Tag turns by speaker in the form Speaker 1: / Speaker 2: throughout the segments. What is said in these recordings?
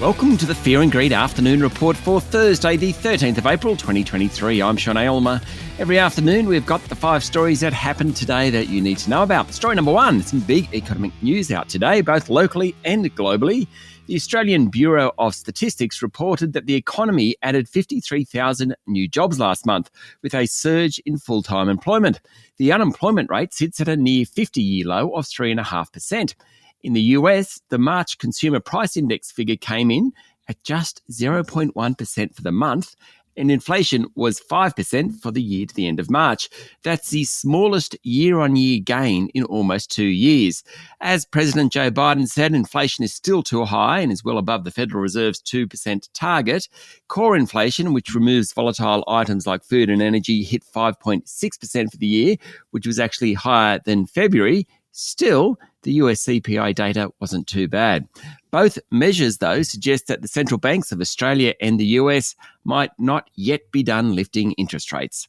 Speaker 1: Welcome to the Fear and Greed Afternoon Report for Thursday, the 13th of April, 2023. I'm Sean Aylmer. Every afternoon, we've got the 5 stories that happened today that you need to know about. Story number 1, some big economic news out today, both locally and globally. The Australian Bureau of Statistics reported that the economy added 53,000 new jobs last month, with a surge in full-time employment. The unemployment rate sits at a near 50-year low of 3.5%. In the US, the March Consumer Price Index figure came in at just 0.1% for the month, and inflation was 5% for the year to the end of March. That's the smallest year-on-year gain in almost 2 years. As President Joe Biden said, inflation is still too high and is well above the Federal Reserve's 2% target. Core inflation, which removes volatile items like food and energy, hit 5.6% for the year, which was actually higher than February. Still, the US CPI data wasn't too bad. Both measures, though, suggest that the central banks of Australia and the US might not yet be done lifting interest rates.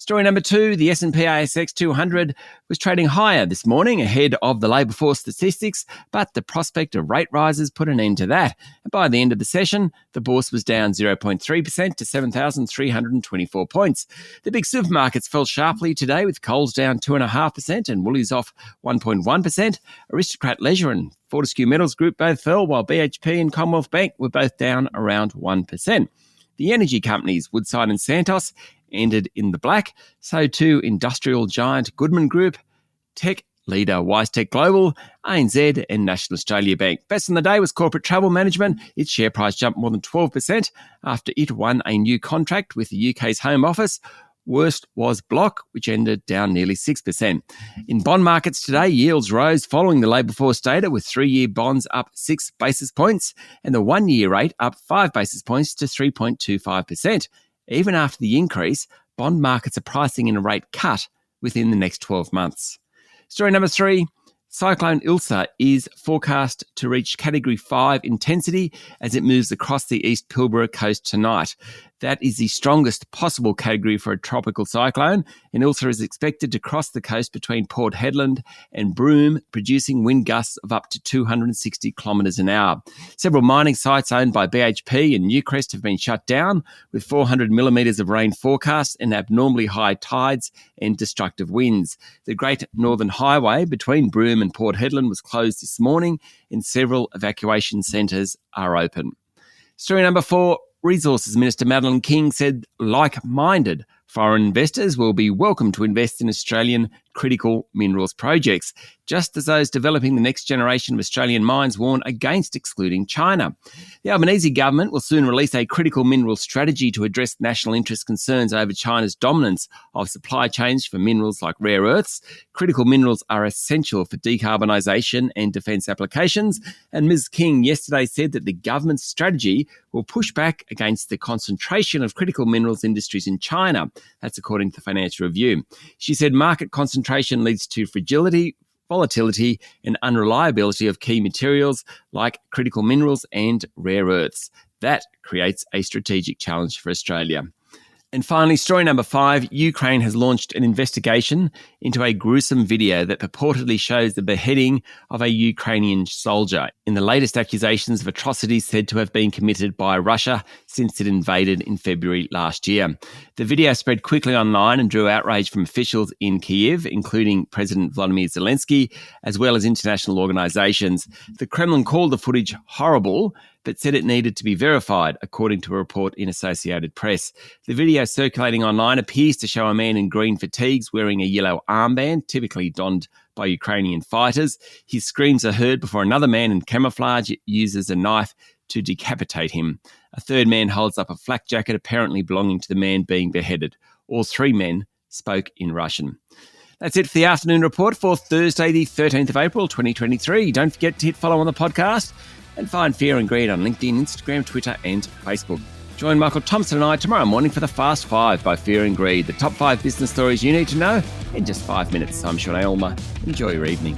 Speaker 1: Story number 2, the S&P ASX 200 was trading higher this morning ahead of the labour force statistics, but the prospect of rate rises put an end to that. And by the end of the session, the bourse was down 0.3% to 7,324 points. The big supermarkets fell sharply today, with Coles down 2.5% and Woolies off 1.1%. Aristocrat Leisure and Fortescue Metals Group both fell, while BHP and Commonwealth Bank were both down around 1%. The energy companies Woodside and Santos ended in the black, so too industrial giant Goodman Group, tech leader WiseTech Global, ANZ and National Australia Bank. Best in the day was Corporate Travel Management. Its share price jumped more than 12% after it won a new contract with the UK's Home Office. Worst was Block, which ended down nearly 6%. In bond markets today, yields rose following the labour force data, with 3-year bonds up 6 basis points and the 1-year rate up 5 basis points to 3.25%. Even after the increase, bond markets are pricing in a rate cut within the next 12 months. Story number 3, Cyclone Ilsa is forecast to reach Category 5 intensity as it moves across the East Pilbara coast tonight. That is the strongest possible category for a tropical cyclone, and Ilsa is expected to cross the coast between Port Hedland and Broome, producing wind gusts of up to 260 kilometres an hour. Several mining sites owned by BHP and Newcrest have been shut down, with 400 millimetres of rain forecast and abnormally high tides and destructive winds. The Great Northern Highway between Broome and Port Hedland was closed this morning, and several evacuation centres are open. Story number 4, Resources Minister Madeleine King said like-minded foreign investors will be welcome to invest in Australian critical minerals projects, just as those developing the next generation of Australian mines warn against excluding China. The Albanese government will soon release a critical minerals strategy to address national interest concerns over China's dominance of supply chains for minerals like rare earths. Critical minerals are essential for decarbonisation and defence applications, and Ms King yesterday said that the government's strategy will push back against the concentration of critical minerals industries in China. That's according to the Financial Review. She said market concentration leads to fragility, volatility and unreliability of key materials like critical minerals and rare earths. That creates a strategic challenge for Australia. And finally, story number 5, Ukraine has launched an investigation into a gruesome video that purportedly shows the beheading of a Ukrainian soldier in the latest accusations of atrocities said to have been committed by Russia since it invaded in February last year. The video spread quickly online and drew outrage from officials in Kyiv, including President Volodymyr Zelensky, as well as international organisations. The Kremlin called the footage horrible, but said it needed to be verified, according to a report in Associated Press. The video circulating online appears to show a man in green fatigues wearing a yellow armband, typically donned by Ukrainian fighters. His screams are heard before another man in camouflage uses a knife to decapitate him. A third man holds up a flak jacket apparently belonging to the man being beheaded. All 3 men spoke in Russian. That's it for the afternoon report for Thursday, the 13th of April, 2023. Don't forget to hit follow on the podcast and find Fear and Greed on LinkedIn, Instagram, Twitter and Facebook. Join Michael Thompson and I tomorrow morning for the Fast 5 by Fear and Greed, the top 5 business stories you need to know in just 5 minutes. I'm Sean Aylmer. Enjoy your evening.